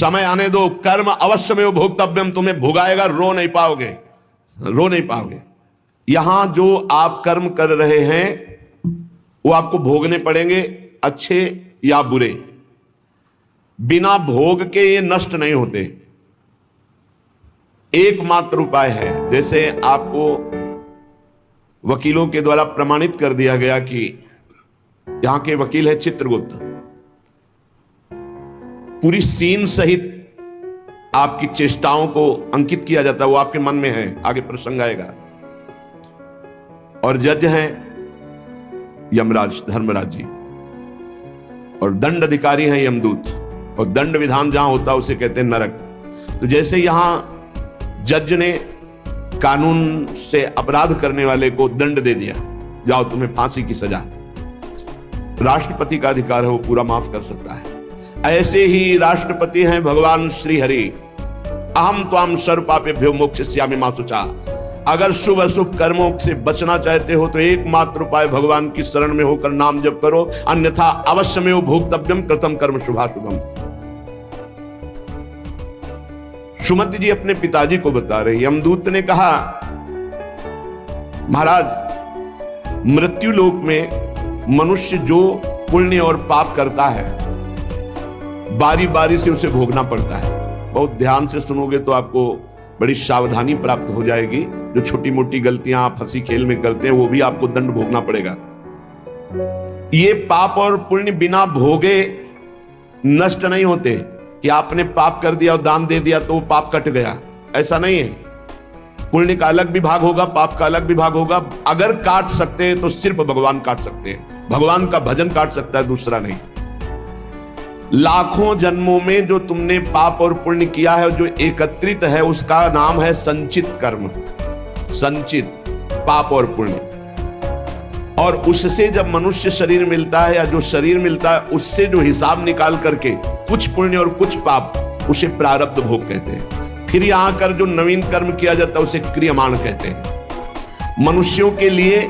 समय आने दो, कर्म अवश्य में भोक्तव्यम, तुम्हें भुगाएगा, रो नहीं पाओगे, रो नहीं पाओगे। यहां जो आप कर्म कर रहे हैं वो आपको भोगने पड़ेंगे, अच्छे या बुरे। बिना भोग के ये नष्ट नहीं होते। एकमात्र उपाय है, जैसे आपको वकीलों के द्वारा प्रमाणित कर दिया गया कि यहां के वकील है चित्रगुप्त, पूरी सीन सहित आपकी चेष्टाओं को अंकित किया जाता है, वो आपके मन में है, आगे प्रसंग आएगा। और जज हैं यमराज, धर्मराज जी, और दंड अधिकारी हैं यमदूत, और दंड विधान जहां होता है उसे कहते हैं नरक। तो जैसे यहां जज ने कानून से अपराध करने वाले को दंड दे दिया, जाओ तुम्हें फांसी की सजा, राष्ट्रपति का अधिकार है, वो पूरा माफ कर सकता है। ऐसे ही राष्ट्रपति हैं भगवान श्री हरि, अहम त्वाम सर्व पापेभ्यो मोक्षयिष्यामि मा शुचा। अगर शुभ अशुभ कर्मों से बचना चाहते हो तो एकमात्र उपाय भगवान की शरण में होकर नाम जप करो, अन्यथा अवश्य में भोक्तव्यम कृतम कर्म शुभाशुभम। सुमति जी अपने पिताजी को बता रहे, यमदूत ने कहा महाराज, मृत्यु लोक में मनुष्य जो पुण्य और पाप करता है बारी बारी से उसे भोगना पड़ता है। बहुत ध्यान से सुनोगे तो आपको बड़ी सावधानी प्राप्त हो जाएगी। जो छोटी मोटी गलतियां आप हंसी खेल में करते हैं वो भी आपको दंड भोगना पड़ेगा। ये पाप और पुण्य बिना भोगे नष्ट नहीं होते कि आपने पाप कर दिया और दान दे दिया तो वो पाप कट गया, ऐसा नहीं है। पुण्य का अलग विभाग होगा, पाप का अलग विभाग होगा। अगर काट सकते हैं तो सिर्फ भगवान काट सकते हैं, भगवान का भजन काट सकता है, दूसरा नहीं। लाखों जन्मों में जो तुमने पाप और पुण्य किया है, जो एकत्रित है, उसका नाम है संचित कर्म। संचित पाप और पुण्य, और उससे जब मनुष्य शरीर मिलता है या जो शरीर मिलता है उससे जो हिसाब निकाल करके कुछ पुण्य और कुछ पाप, उसे प्रारब्ध भोग कहते हैं। फिर यहां कर जो नवीन कर्म किया जाता है उसे क्रियमाण कहते हैं। मनुष्यों के लिए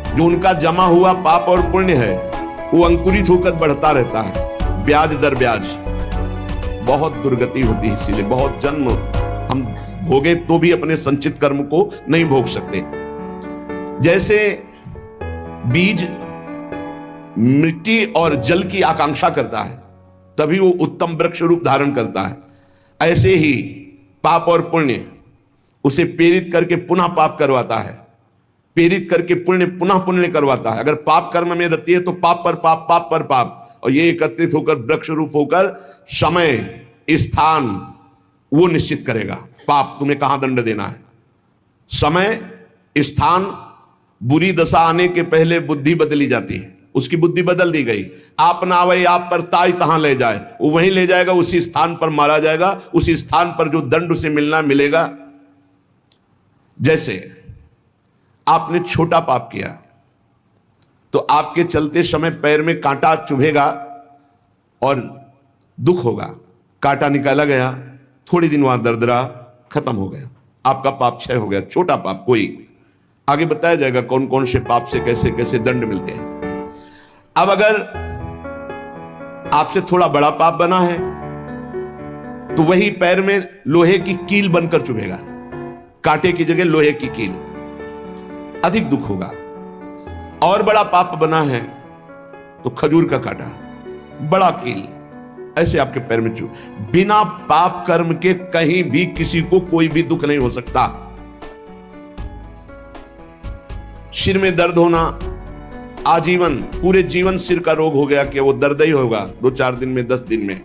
जो उनका जमा हुआ पाप और पुण्य है वो अंकुरित होकर बढ़ता रहता है, ब्याज दर ब्याज। बहुत दुर्गति होती है, इसीलिए बहुत जन्म हम भोगे तो भी अपने संचित कर्म को नहीं भोग सकते। जैसे बीज मिट्टी और जल की आकांक्षा करता है तभी वो उत्तम वृक्ष रूप धारण करता है, ऐसे ही पाप और पुण्य उसे प्रेरित करके पुनः पाप करवाता है, प्रेरित करके पुण्य पुनः पुण्य करवाता है। अगर पाप कर्म में रहती है तो पाप पर पाप, पाप पर पाप, और ये एकत्रित होकर वृक्ष रूप होकर समय स्थान वो निश्चित करेगा। पाप तुम्हें कहां दंड देना है, समय स्थान। बुरी दशा आने के पहले बुद्धि बदली जाती है, उसकी बुद्धि बदल दी गई। आप ना आवे आप पर ताई तहां ले जाए, वो वहीं ले जाएगा, उसी स्थान पर मारा जाएगा, उसी स्थान पर जो दंड उसे मिलना मिलेगा। जैसे आपने छोटा पाप किया तो आपके चलते समय पैर में कांटा चुभेगा और दुख होगा, कांटा निकाला गया, थोड़ी दिन वहां दर्द रहा, खत्म हो गया, आपका पाप क्षय हो गया। छोटा पाप कोई, आगे बताया जाएगा कौन कौन से पाप से कैसे कैसे दंड मिलते हैं। अब अगर आपसे थोड़ा बड़ा पाप बना है तो वही पैर में लोहे की कील बनकर चुभेगा, कांटे की जगह लोहे की कील, अधिक दुख होगा। और बड़ा पाप बना है तो खजूर का कांटा, बड़ा कील, ऐसे आपके पैर में चुभ। बिना पाप कर्म के कहीं भी किसी को कोई भी दुख नहीं हो सकता। सिर में दर्द होना, आजीवन पूरे जीवन सिर का रोग हो गया कि वो दर्द ही होगा 2-4 दिन में, 10 दिन में,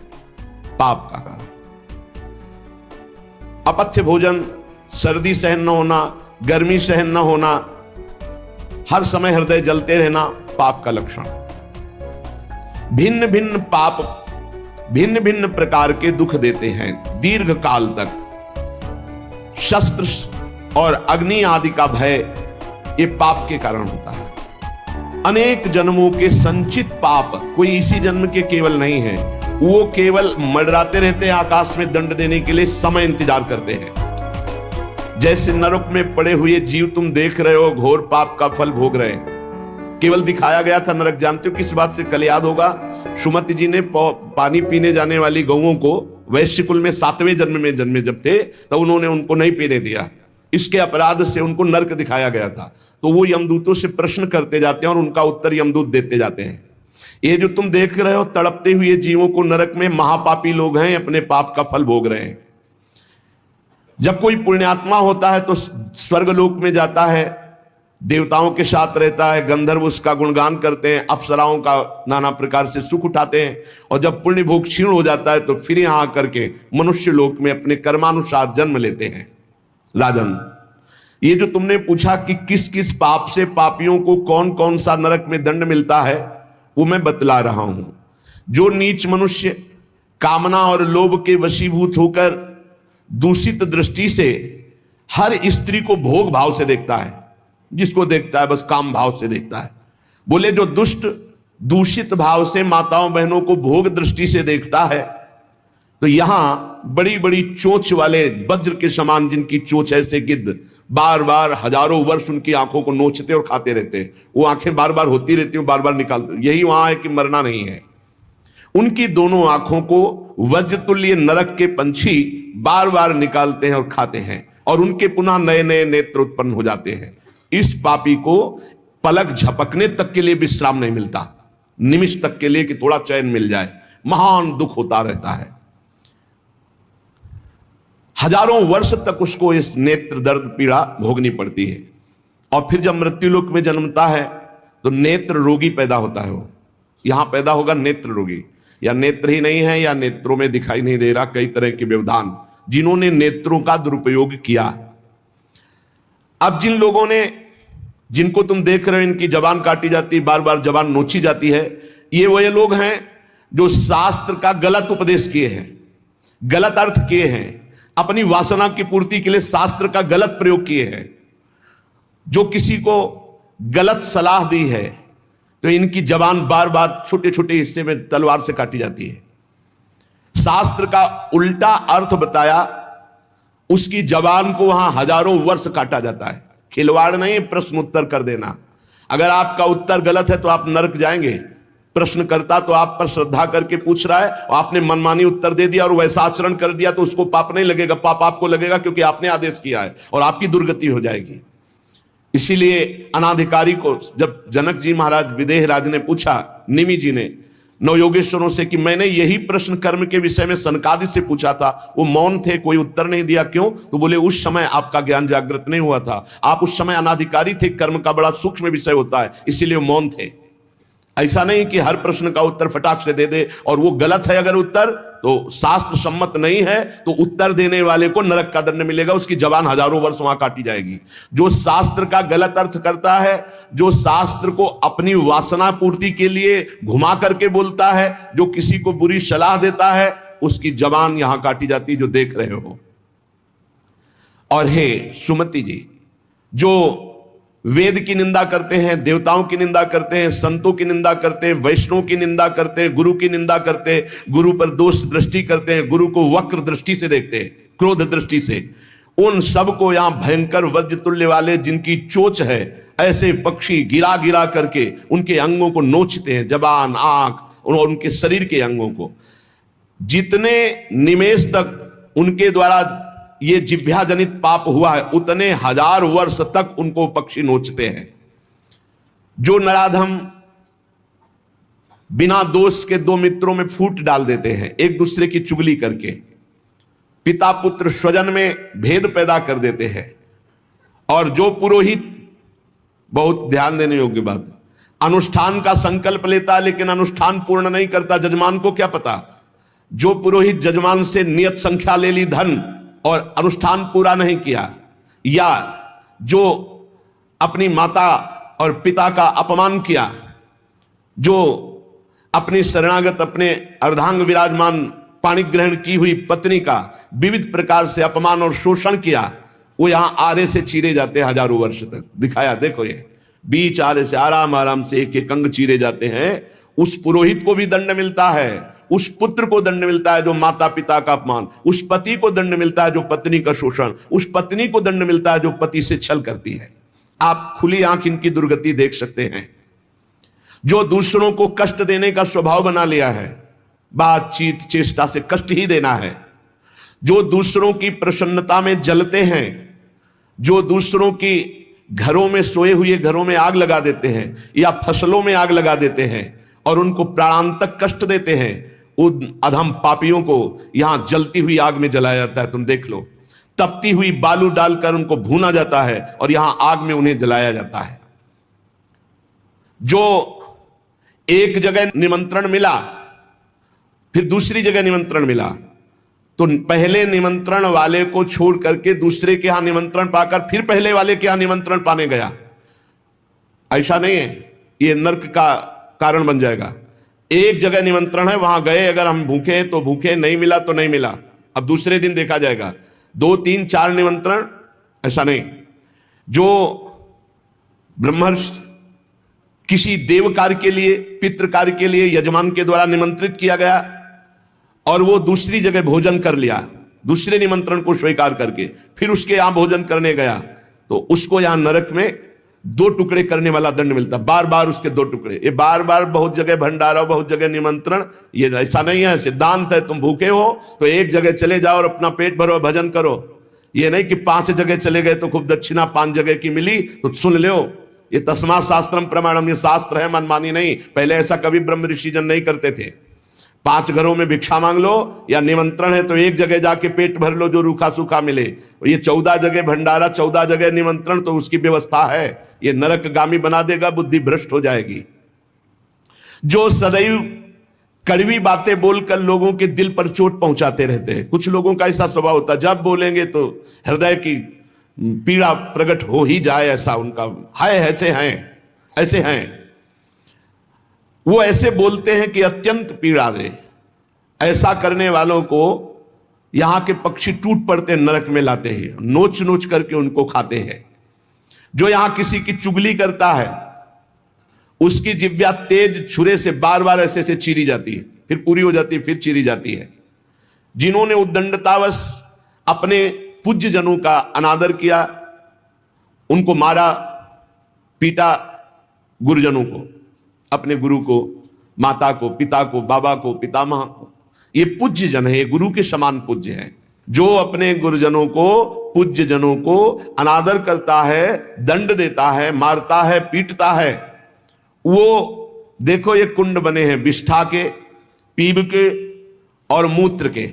पाप का कारण। अपथ्य भोजन, सर्दी सहन न होना, गर्मी सहन न होना, हर समय हृदय जलते रहना, पाप का लक्षण। भिन्न भिन्न पाप भिन्न भिन्न प्रकार के दुख देते हैं दीर्घ काल तक। शस्त्र और अग्नि आदि का भय ये पाप के कारण होता है। अनेक जन्मों के संचित पाप कोई इसी जन्म के केवल नहीं है, वो केवल मंडराते रहते हैं आकाश में दंड देने के लिए, समय इंतजार करते हैं। जैसे नरक में पड़े हुए जीव तुम देख रहे हो, घोर पाप का फल भोग रहे हैं, केवल दिखाया गया था नरक। जानते हो किस बात से? कल याद होगा, सुमति जी ने पानी पीने जाने वाली गौओं को वैश्य कुल में 7वें जन्म में जन्मे जब थे, तो उन्होंने उनको नहीं पीने दिया। इसके अपराध से उनको नरक दिखाया गया था। तो वो यमदूतों से प्रश्न करते जाते हैं और उनका उत्तर यमदूत देते जाते हैं। ये जो तुम देख रहे हो तड़पते हुए जीवों को नरक में, महापापी लोग हैं, अपने पाप का फल भोग रहे हैं। जब कोई पुण्यात्मा होता है तो स्वर्गलोक में जाता है, देवताओं के साथ रहता है, गंधर्व उसका गुणगान करते हैं, अप्सराओं का नाना प्रकार से सुख उठाते हैं। और जब पुण्य भोग क्षीण हो जाता है तो फिर यहां आकर के मनुष्य लोक में अपने कर्मानुसार जन्म लेते हैं। राजन, ये जो तुमने पूछा कि किस किस पाप से पापियों को कौन कौन सा नरक में दंड मिलता है, वो मैं बतला रहा हूं। जो नीच मनुष्य कामना और लोभ के वशीभूत होकर दूषित दृष्टि से हर स्त्री को भोग भाव से देखता है, जिसको देखता है बस काम भाव से देखता है। बोले जो दुष्ट दूषित भाव से माताओं बहनों को भोग दृष्टि से देखता है, तो यहां बड़ी बड़ी चोंच वाले वज्र के समान जिनकी चोंच ऐसे गिद्ध बार बार हजारों वर्ष उनकी आंखों को नोचते और खाते रहते हैं। वो आंखें बार बार होती रहती हैं, बार बार निकालते। यही वहां है कि मरना नहीं है। उनकी दोनों आंखों को वज्रतुल्य नरक के पंछी बार बार निकालते हैं और खाते हैं, और उनके पुनः नए नए नेत्र उत्पन्न हो जाते हैं। इस पापी को पलक झपकने तक के लिए विश्राम नहीं मिलता, निमिष तक के लिए कि थोड़ा चैन मिल जाए, महान दुख होता रहता है। हजारों वर्ष तक उसको इस नेत्र दर्द पीड़ा भोगनी पड़ती है। और फिर जब मृत्युलोक में जन्मता है तो नेत्र रोगी पैदा होता है। वो यहां पैदा होगा नेत्र रोगी, या नेत्र ही नहीं है या नेत्रों में दिखाई नहीं दे रहा, कई तरह के व्यवधान, जिन्होंने नेत्रों का दुरुपयोग किया। अब जिन लोगों ने, जिनको तुम देख रहे हो इनकी जबान काटी जाती, बार बार जबान नोची जाती है, ये वही लोग हैं जो शास्त्र का गलत उपदेश किए हैं, गलत अर्थ किए हैं, अपनी वासना की पूर्ति के लिए शास्त्र का गलत प्रयोग किए हैं, जो किसी को गलत सलाह दी है, तो इनकी जबान बार बार छोटे छोटे हिस्से में तलवार से काटी जाती है। शास्त्र का उल्टा अर्थ बताया, उसकी जबान को वहां हजारों वर्ष काटा जाता है। खिलवाड़ नहीं, प्रश्न उत्तर कर देना। अगर आपका उत्तर गलत है तो आप नरक जाएंगे। प्रश्न करता तो आप पर श्रद्धा करके पूछ रहा है और आपने मनमानी उत्तर दे दिया और वैसा आचरण कर दिया, तो उसको पाप नहीं लगेगा, पाप आपको लगेगा क्योंकि आपने आदेश किया है और आपकी दुर्गति हो जाएगी। इसीलिए अनाधिकारी को जब जनक जी महाराज विदेह राज ने पूछा, निमि जी ने नवयोगेश्वरों से कि मैंने यही प्रश्न कर्म के विषय में सनकादि से पूछा था, वो मौन थे, कोई उत्तर नहीं दिया, क्यों? तो बोले उस समय आपका ज्ञान जागृत नहीं हुआ था, आप उस समय अनाधिकारी थे, कर्म का बड़ा सूक्ष्म विषय होता है, इसीलिए मौन थे। ऐसा नहीं कि हर प्रश्न का उत्तर फटाक से दे दे, और वो गलत है अगर उत्तर तो शास्त्र सम्मत नहीं है तो उत्तर देने वाले को नरक का दंड मिलेगा, उसकी जबान हजारों वर्ष वहां काटी जाएगी। जो शास्त्र का गलत अर्थ करता है, जो शास्त्र को अपनी वासना पूर्ति के लिए घुमा करके बोलता है, जो किसी को बुरी सलाह देता है, उसकी जबान यहां काटी जाती, जो देख रहे हो। और हे सुमति जी, जो वेद की निंदा करते हैं, देवताओं की निंदा करते हैं, संतों की निंदा करते हैं, वैष्णव की निंदा करते हैं, गुरु की निंदा करते हैं, गुरु पर दोष दृष्टि करते हैं, गुरु को वक्र दृष्टि से देखते हैं, क्रोध दृष्टि से, उन सब को यहां भयंकर वज्र तुल्य वाले जिनकी चोंच है, ऐसे पक्षी गिरा गिरा करके उनके अंगों को नोचते हैं, जबान, आंख और उनके शरीर के अंगों को। जितने निमेष तक उनके द्वारा ये जिह्वा जनित पाप हुआ है, उतने हजार वर्ष तक उनको पक्षी नोचते हैं। जो नराधम बिना दोष के दो मित्रों में फूट डाल देते हैं, एक दूसरे की चुगली करके, पिता पुत्र स्वजन में भेद पैदा कर देते हैं। और जो पुरोहित, बहुत ध्यान देने योग्य बात, अनुष्ठान का संकल्प लेता है लेकिन अनुष्ठान पूर्ण नहीं करता, जजमान को क्या पता। जो पुरोहित जजमान से नियत संख्या ले ली धन और अनुष्ठान पूरा नहीं किया, या जो अपनी माता और पिता का अपमान किया, जो अपनी शरणागत अपने अर्धांग विराजमान पाणी ग्रहण की हुई पत्नी का विविध प्रकार से अपमान और शोषण किया, वो यहां आरे से चीरे जाते हैं हजारों वर्ष तक। दिखाया, देखो ये बीच आरे से आराम आराम से एक एक अंग चीरे जाते हैं। उस पुरोहित को भी दंड मिलता है, उस पुत्र को दंड मिलता है जो माता पिता का अपमान, उस पति को दंड मिलता है जो पत्नी का शोषण, उस पत्नी को दंड मिलता है जो पति से छल करती है। आप खुली आंख इनकी दुर्गति देख सकते हैं। जो दूसरों को कष्ट देने का स्वभाव बना लिया है, बातचीत चेष्टा से कष्ट ही देना है, जो दूसरों की प्रसन्नता में जलते हैं, जो दूसरों की घरों में सोए हुए घरों में आग लगा देते हैं या फसलों में आग लगा देते हैं और उनको प्राणांतक कष्ट देते हैं, उन अधम पापियों को यहां जलती हुई आग में जलाया जाता है। तुम देख लो, तपती हुई बालू डालकर उनको भूना जाता है और यहां आग में उन्हें जलाया जाता है। जो एक जगह निमंत्रण मिला, फिर दूसरी जगह निमंत्रण मिला, तो पहले निमंत्रण वाले को छोड़ करके दूसरे के यहां निमंत्रण पाकर फिर पहले वाले के यहां निमंत्रण पाने गया। ऐसा नहीं है, यह नर्क का कारण बन जाएगा। एक जगह निमंत्रण है, वहां गए, अगर हम भूखे हैं तो भूखे, नहीं मिला तो नहीं मिला, अब दूसरे दिन देखा जाएगा। 2, 3, 4 निमंत्रण, ऐसा नहीं। जो ब्रह्मर्षि किसी देव कार्य के लिए, पितृ कार्य के लिए यजमान के द्वारा निमंत्रित किया गया और वो दूसरी जगह भोजन कर लिया, दूसरे निमंत्रण को स्वीकार करके फिर उसके यहां भोजन करने गया, तो उसको यहां नरक में 2 टुकड़े करने वाला दंड मिलता, बार बार उसके 2 टुकड़े। ये बार बार बहुत जगह भंडारा, बहुत जगह निमंत्रण, ये ऐसा नहीं है, सिद्धांत है। तुम भूखे हो तो एक जगह चले जाओ और अपना पेट भरो, भजन करो। ये नहीं कि 5 जगह चले गए तो खूब दक्षिणा 5 जगह की मिली तो सुन लो। ये तस्मा शास्त्रम प्रमाणम, ये शास्त्र है, मनमानी नहीं। पहले ऐसा कभी ब्रह्म ऋषि जन नहीं करते थे। 5 घरों में भिक्षा मांग लो, या निमंत्रण है तो एक जगह जाके पेट भर लो जो रूखा सूखा मिले। ये 14 जगह भंडारा, 14 जगह निमंत्रण, तो उसकी व्यवस्था है। ये नरकगामी बना देगा, बुद्धि भ्रष्ट हो जाएगी। जो सदैव कड़वी बातें बोलकर लोगों के दिल पर चोट पहुंचाते रहते हैं, कुछ लोगों का ऐसा स्वभाव होता है, जब बोलेंगे तो हृदय की पीड़ा प्रकट हो ही जाए, ऐसा उनका है। ऐसे हैं वो, ऐसे बोलते हैं कि अत्यंत पीड़ा दे। ऐसा करने वालों को यहां के पक्षी टूट पड़ते नरक में लाते हैं, नोच नोच करके उनको खाते हैं। जो यहां किसी की चुगली करता है, उसकी जिह्वा तेज छुरे से बार बार ऐसे ऐसे चीरी जाती है, फिर पूरी हो जाती है, फिर चीरी जाती है। जिन्होंने उद्दंडतावश अपने पूज्य जनों का अनादर किया, उनको मारा, पीटा, गुरुजनों को, अपने गुरु को, माता को, पिता को, बाबा को, पितामह को, ये पूज्य जन है, ये गुरु के समान पूज्य हैं। जो अपने गुरुजनों को, पूज्य जनों को अनादर करता है, दंड देता है, मारता है, पीटता है, वो देखो ये कुंड बने हैं विष्ठा के, पीब के और मूत्र के।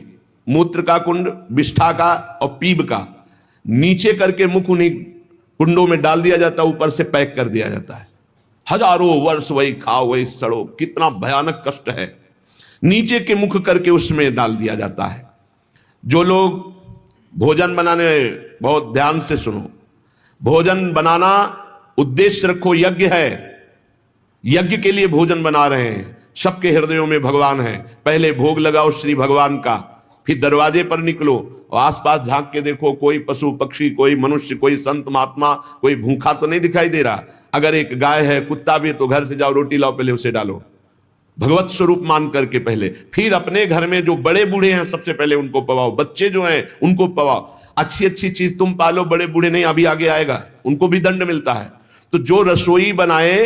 मूत्र का कुंड, विष्ठा का और पीब का, नीचे करके मुख उन्हीं कुंडों में डाल दिया जाता है, ऊपर से पैक कर दिया जाता है। हजारों वर्ष वही खाओ वही सड़ो, कितना भयानक कष्ट है। नीचे के मुख करके उसमें डाल दिया जाता है। जो लोग भोजन बनाने, बहुत ध्यान से सुनो, भोजन बनाना उद्देश्य रखो, यज्ञ है, यज्ञ के लिए भोजन बना रहे हैं। सबके हृदयों में भगवान है, पहले भोग लगाओ श्री भगवान का, फिर दरवाजे पर निकलो और आसपास झांक के देखो, कोई पशु पक्षी, कोई मनुष्य, कोई संत महात्मा, कोई भूखा तो नहीं दिखाई दे रहा। अगर एक गाय है, कुत्ता भी, तो घर से जाओ, रोटी लाओ, पहले उसे डालो, भगवत स्वरूप मान करके पहले। फिर अपने घर में जो बड़े बूढ़े हैं सबसे पहले उनको पवाओ, बच्चे जो हैं उनको पवाओ। अच्छी अच्छी चीज तुम पालो, बड़े बूढ़े नहीं, अभी आगे आएगा, उनको भी दंड मिलता है। तो जो रसोई बनाए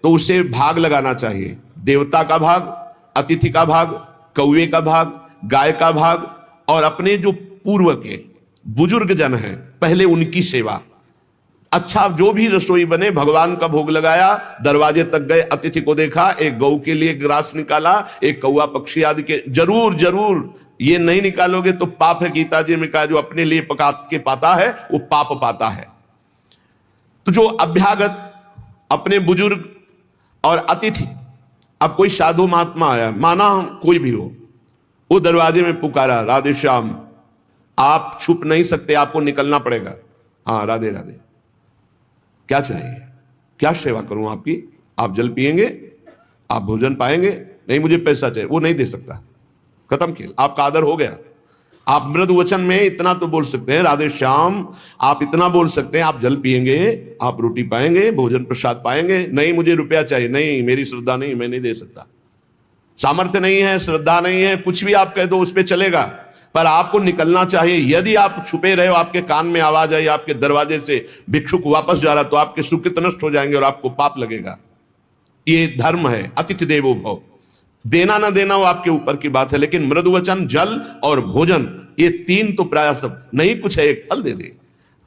तो उसे भाग लगाना चाहिए, देवता का भाग, अतिथि का भाग, कौवे का भाग, गाय का भाग, और अपने जो पूर्व के बुजुर्ग जन हैं पहले उनकी सेवा। अच्छा, जो भी रसोई बने, भगवान का भोग लगाया, दरवाजे तक गए, अतिथि को देखा, एक गौ के लिए ग्रास निकाला, एक कौवा पक्षी आदि के, जरूर जरूर ये नहीं निकालोगे तो पाप है। गीता जी में कहा, जो अपने लिए पका के पाता है वो पाप पाता है। तो जो अभ्यागत, अपने बुजुर्ग और अतिथि, अब कोई साधु महात्मा आया, माना कोई भी हो, वो दरवाजे में पुकारा, राधे श्याम, आप छुप नहीं सकते, आपको निकलना पड़ेगा। हाँ, राधे राधे, क्या चाहिए, क्या सेवा करूं आपकी? आप जल पिएंगे, आप भोजन पाएंगे? नहीं, मुझे पैसा चाहिए। वो नहीं दे सकता, खत्म खेल, आपका आदर हो गया। आप मृदु वचन में इतना तो बोल सकते हैं, राधे श्याम, आप इतना बोल सकते हैं, आप जल पिएंगे, आप रोटी पाएंगे, भोजन प्रसाद पाएंगे। नहीं, मुझे रुपया चाहिए। नहीं, मेरी श्रद्धा नहीं, मैं नहीं दे सकता, सामर्थ्य नहीं है, श्रद्धा नहीं है, कुछ भी आप कह दो उस पर चलेगा, पर आपको निकलना चाहिए। यदि आप छुपे रहे हो, आपके कान में आवाज आई, आपके दरवाजे से भिक्षुक वापस जा रहा, तो आपके सुकृत नष्ट हो जाएंगे और आपको पाप लगेगा। ये धर्म है। अतिथि देवो भव, देना ना देना वो आपके ऊपर की बात है, लेकिन मृदु वचन, जल और भोजन, ये तीन तो प्राय सब, नहीं कुछ है एक फल दे दे।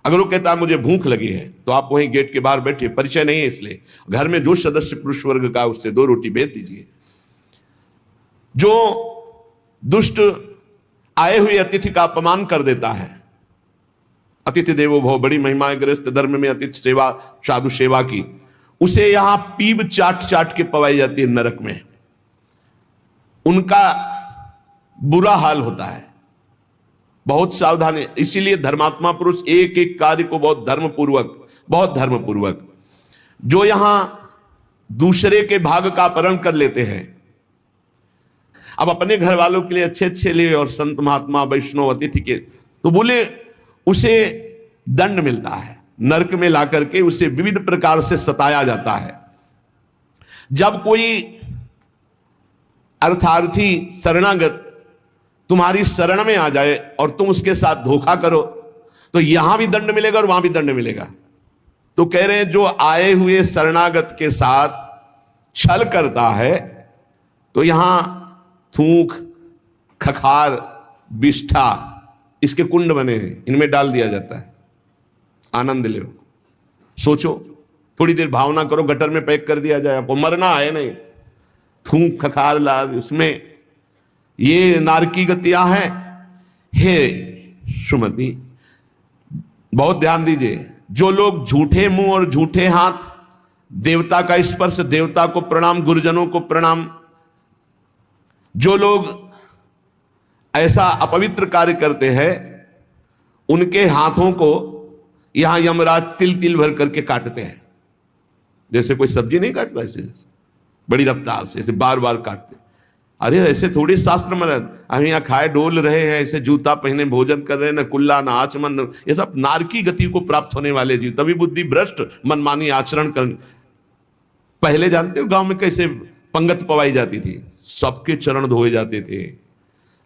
अगर वो कहता है मुझे भूख लगी है, तो आप वहीं गेट के बाहर बैठे, परिचय नहीं है इसलिए, घर में जो सदस्य पुरुष वर्ग का उससे 2 रोटी भेज दीजिए। जो दुष्ट आए हुए अतिथि का अपमान कर देता है, अतिथि देवो भव, बड़ी महिमा ग्रस्त धर्म में अतिथि सेवा, साधु सेवा की, उसे यहां पीब चाट चाट के पवाई जाती है नरक में, उनका बुरा हाल होता है। बहुत सावधानी, इसीलिए धर्मात्मा पुरुष एक एक कार्य को बहुत धर्मपूर्वक, जो यहां दूसरे के भाग का अपहरण कर लेते हैं, अब अपने घर वालों के लिए अच्छे अच्छे लिए और संत महात्मा वैष्णव अतिथि के, तो बोले उसे दंड मिलता है, नरक में ला करके उसे विविध प्रकार से सताया जाता है। जब कोई अर्थार्थी शरणागत तुम्हारी शरण में आ जाए और तुम उसके साथ धोखा करो, तो यहां भी दंड मिलेगा और वहां भी दंड मिलेगा। तो कह रहे हैं जो आए हुए शरणागत के साथ छल करता है, तो यहां थूक, खखार, बिष्ठा, इसके कुंड बने हैं, इनमें डाल दिया जाता है। आनंद लो, सोचो, थोड़ी देर भावना करो, गटर में पैक कर दिया जाए, आपको मरना है नहीं, थूक खखार लाल, उसमें ये नारकी गतियां हैं। हे सुमति, बहुत ध्यान दीजिए, जो लोग झूठे मुंह और झूठे हाथ, देवता का स्पर्श, देवता को प्रणाम, गुरुजनों को प्रणाम, जो लोग ऐसा अपवित्र कार्य करते हैं, उनके हाथों को यहां यमराज तिल तिल भर करके काटते हैं। जैसे कोई सब्जी नहीं काटता, ऐसे बड़ी रफ्तार से ऐसे बार बार काटते। अरे ऐसे थोड़ी शास्त्र में, हम यहाँ खाए डोल रहे हैं, ऐसे जूता पहने भोजन कर रहे हैं, न कुल्ला न आचमन, ये सब नारकी गति को प्राप्त होने वाले जीव, तभी बुद्धि भ्रष्ट, मनमानी आचरण कर। पहले जानते हो गांव में कैसे पंगत पवाई जाती थी, सबके चरण धोए जाते थे।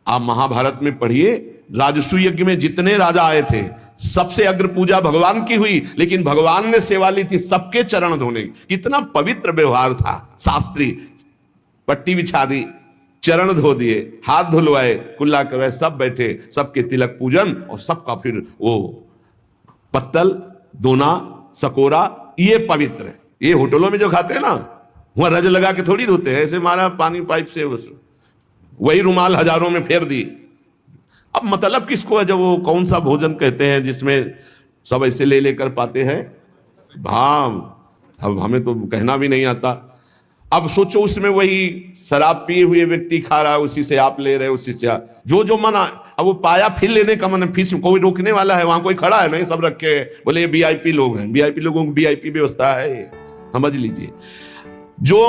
आप महाभारत में पढ़िए, राजसूय यज्ञ में जितने राजा आए थे, सबसे अग्र पूजा भगवान की हुई, लेकिन भगवान ने सेवा ली थी सबके चरण धोने। कितना पवित्र व्यवहार था, शास्त्री, पट्टी बिछा दी, चरण धो दिए, हाथ धुलवाए, कुल्ला करवाए, सब बैठे, सबके तिलक पूजन, और सबका फिर वो पत्तल, दोना, सकोरा, ये पवित्र है। ये होटलों में जो खाते हैं ना, वहां रज लगा के थोड़ी धोते हैं, ऐसे मारा पानी पाइप से, वही रुमाल हजारों में फेर दी। अब मतलब किसको है, जब वो कौन सा भोजन कहते हैं जिसमें सब ऐसे ले लेकर पाते हैं, भाव, अब हमें तो कहना भी नहीं आता। अब सोचो उसमें वही शराब पिए हुए व्यक्ति खा रहा है, उसी से आप ले रहे, उसी से जो जो मना, अब वो पाया फिर लेने का मन, फिर कोई रोकने वाला है, वहां कोई खड़ा है नहीं, सब रखे हैं, बोले ये वीआईपी लोग हैं, वीआईपी लोगों को वीआईपी व्यवस्था है, समझ लीजिए। जो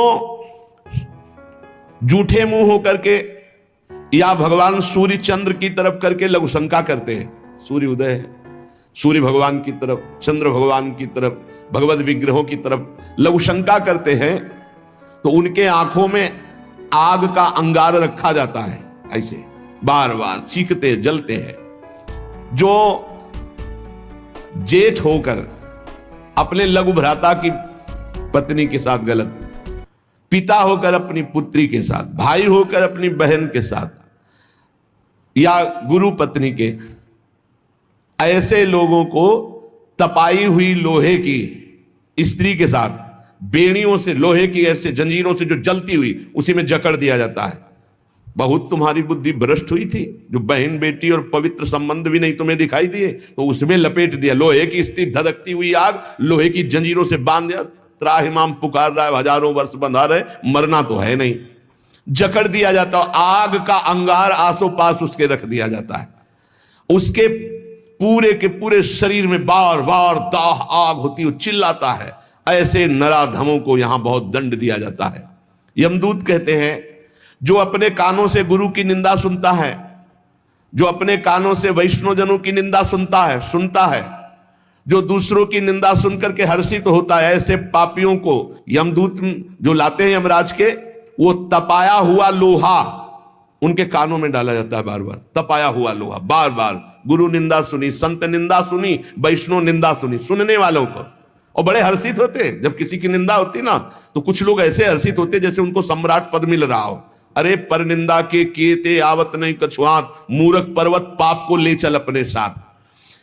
झूठे मुंह होकर के या भगवान सूर्य चंद्र की तरफ करके लघु शंका करते हैं, सूर्य उदय है, सूर्य भगवान की तरफ, चंद्र भगवान की तरफ, भगवत विग्रहों की तरफ लघु शंका करते हैं, तो उनके आंखों में आग का अंगार रखा जाता है, ऐसे बार बार चीखते जलते हैं। जो जेठ होकर अपने लघु भ्राता की पत्नी के साथ गलत, पिता होकर अपनी पुत्री के साथ, भाई होकर अपनी बहन के साथ, या गुरु पत्नी के, ऐसे लोगों को तपाई हुई लोहे की स्त्री के साथ, बेड़ियों से, लोहे की ऐसे जंजीरों से जो जलती हुई, उसी में जकड़ दिया जाता है। बहुत तुम्हारी बुद्धि भ्रष्ट हुई थी, जो बहन बेटी और पवित्र संबंध भी नहीं तुम्हें दिखाई दिए, तो उसमें लपेट दिया, लोहे की स्त्री, धधकती हुई आग, लोहे की जंजीरों से बांध दिया, त्राहिमाम पुकार रहा है, हजारों वर्ष बंधा रहे, मरना तो है नहीं, जकड़ दिया जाता है, आग का अंगार आसो पास उसके रख दिया जाता है, उसके पूरे के पूरे शरीर में बार बार दाह आग होती है, चिल्लाता है। ऐसे नराधमों को यहां बहुत दंड दिया जाता है। यमदूत कहते हैं, जो अपने कानों से गुरु की निंदा सुनता है, जो अपने कानों से वैष्णवजनों की निंदा सुनता है, जो दूसरों की निंदा सुनकर के हर्षित होता है, ऐसे पापियों को यमदूत जो लाते हैं यमराज के, वो तपाया हुआ लोहा उनके कानों में डाला जाता है, बार बार तपाया हुआ लोहा, बार बार। गुरु निंदा सुनी, संत निंदा सुनी, वैष्णव निंदा सुनी, सुनने वालों को, और बड़े हर्षित होते जब किसी की निंदा होती ना, तो कुछ लोग ऐसे हर्षित होते जैसे उनको सम्राट पद मिल रहा हो। अरे पर निंदा के किए आवत नहीं कछुआत, मूर्ख पर्वत पाप को ले चल अपने साथ।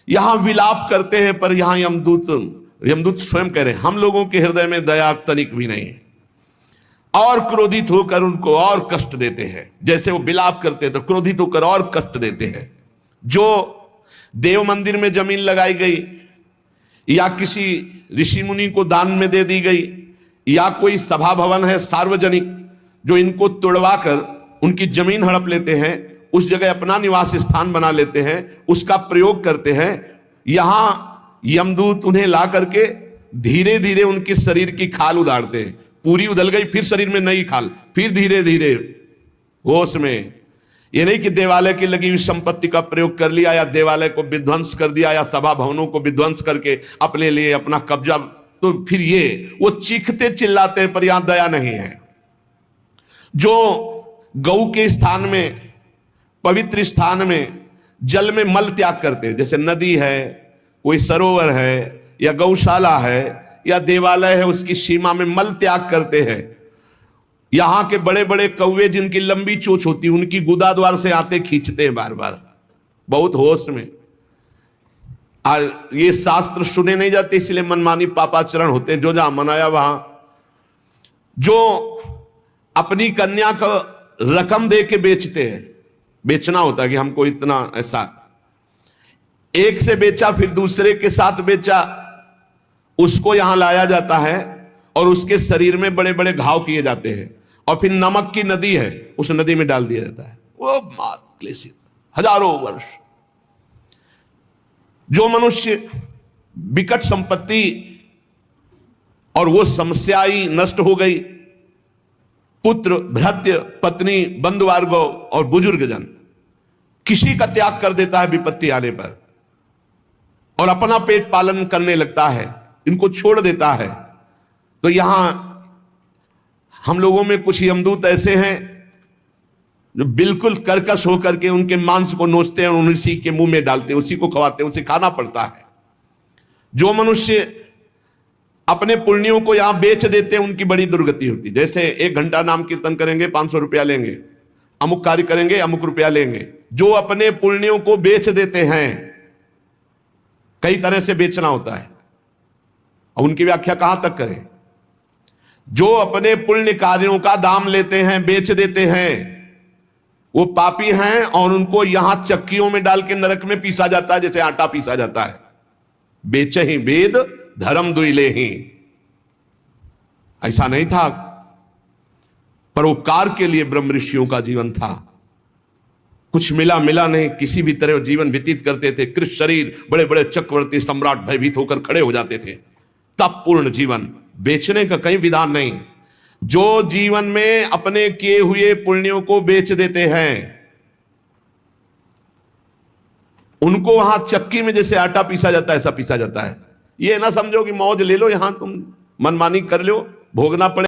यहां विलाप करते हैं, पर यहां यमदूत स्वयं कह रहे हैं हम लोगों के हृदय में दया तनिक भी नहीं, और क्रोधित होकर उनको और कष्ट देते हैं। जैसे वो विलाप करते हैं तो क्रोधित होकर और कष्ट देते हैं। जो देव मंदिर में जमीन लगाई गई या किसी ऋषि मुनि को दान में दे दी गई, या कोई सभा भवन है सार्वजनिक, जो इनको तोड़वा कर उनकी जमीन हड़प लेते हैं, उस जगह अपना निवास स्थान बना लेते हैं, उसका प्रयोग करते हैं। यहां यमदूत उन्हें ला करके धीरे धीरे उनके शरीर की खाल उदाड़ते हैं। पूरी उधल गई, फिर शरीर में नई खाल, फिर धीरे धीरे होश में। ये नहीं कि देवालय की लगी हुई संपत्ति का प्रयोग कर लिया, या देवालय को विध्वंस कर दिया, या सभा भवनों को विध्वंस करके अपने लिए अपना कब्जा, तो फिर ये वो चीखते चिल्लाते हैं, पर यहां दया नहीं है। जो गौ के स्थान में, पवित्र स्थान में जल में मल त्याग करते हैं, जैसे नदी है, कोई सरोवर है, या गौशाला है, या देवालय है, उसकी सीमा में मल त्याग करते हैं। यहां के बड़े बड़े कौवे जिनकी लंबी चोंच होती है, उनकी गुदा द्वार से आते खींचते हैं बार बार, बहुत होश में। ये शास्त्र सुने नहीं जाते, इसलिए मनमानी पापाचरण होते हैं। जो जहां मनाया वहां, जो अपनी कन्या को रकम दे के बेचते हैं, बेचना होता है कि हमको इतना, ऐसा एक से बेचा फिर दूसरे के साथ बेचा, उसको यहां लाया जाता है और उसके शरीर में बड़े बड़े घाव किए जाते हैं, और फिर नमक की नदी है, उस नदी में डाल दिया जाता है। वो क्लेशित हजारों वर्ष। जो मनुष्य विकट संपत्ति और वो समस्याई नष्ट हो गई, पुत्र, भृत्य, पत्नी, बंधुवर्ग और बुजुर्ग जन, किसी का त्याग कर देता है विपत्ति आने पर, और अपना पेट पालन करने लगता है, इनको छोड़ देता है। तो यहां हम लोगों में कुछ यमदूत ऐसे हैं जो बिल्कुल कर्कश होकर के उनके मांस को नोचते हैं और उसी के मुंह में डालते हैं, उसी को खवाते हैं, उसे खाना पड़ता है। जो मनुष्य अपने पुण्यों को यहां बेच देते हैं, उनकी बड़ी दुर्गति होती है। जैसे 1 घंटा नाम कीर्तन करेंगे 500 रुपया लेंगे, अमुक कार्य करेंगे अमुक रुपया लेंगे। जो अपने पुण्यों को बेच देते हैं, कई तरह से बेचना होता है, और उनकी व्याख्या कहां तक करें। जो अपने पुण्य कार्यों का दाम लेते हैं, बेच देते हैं, वो पापी हैं, और उनको यहां चक्कियों में डाल के नरक में पीसा जाता है, जैसे आटा पीसा जाता है। बेचे ही वेद धर्म दुइले ही, ऐसा नहीं था। परोपकार के लिए ब्रह्म ऋषियों का जीवन था। कुछ मिला नहीं, किसी भी तरह जीवन व्यतीत करते थे। कृष्ण शरीर, बड़े बड़े चक्रवर्ती सम्राट भयभीत होकर खड़े हो जाते थे। तप पूर्ण जीवन, बेचने का कहीं विधान नहीं। जो जीवन में अपने किए हुए पुण्यों को बेच देते हैं, उनको वहां चक्की में जैसे आटा पीसा जाता है, ऐसा पीसा जाता है। ये ना समझो कि मौज ले लो, यहां तुम मनमानी कर लो, भोगना पड़े।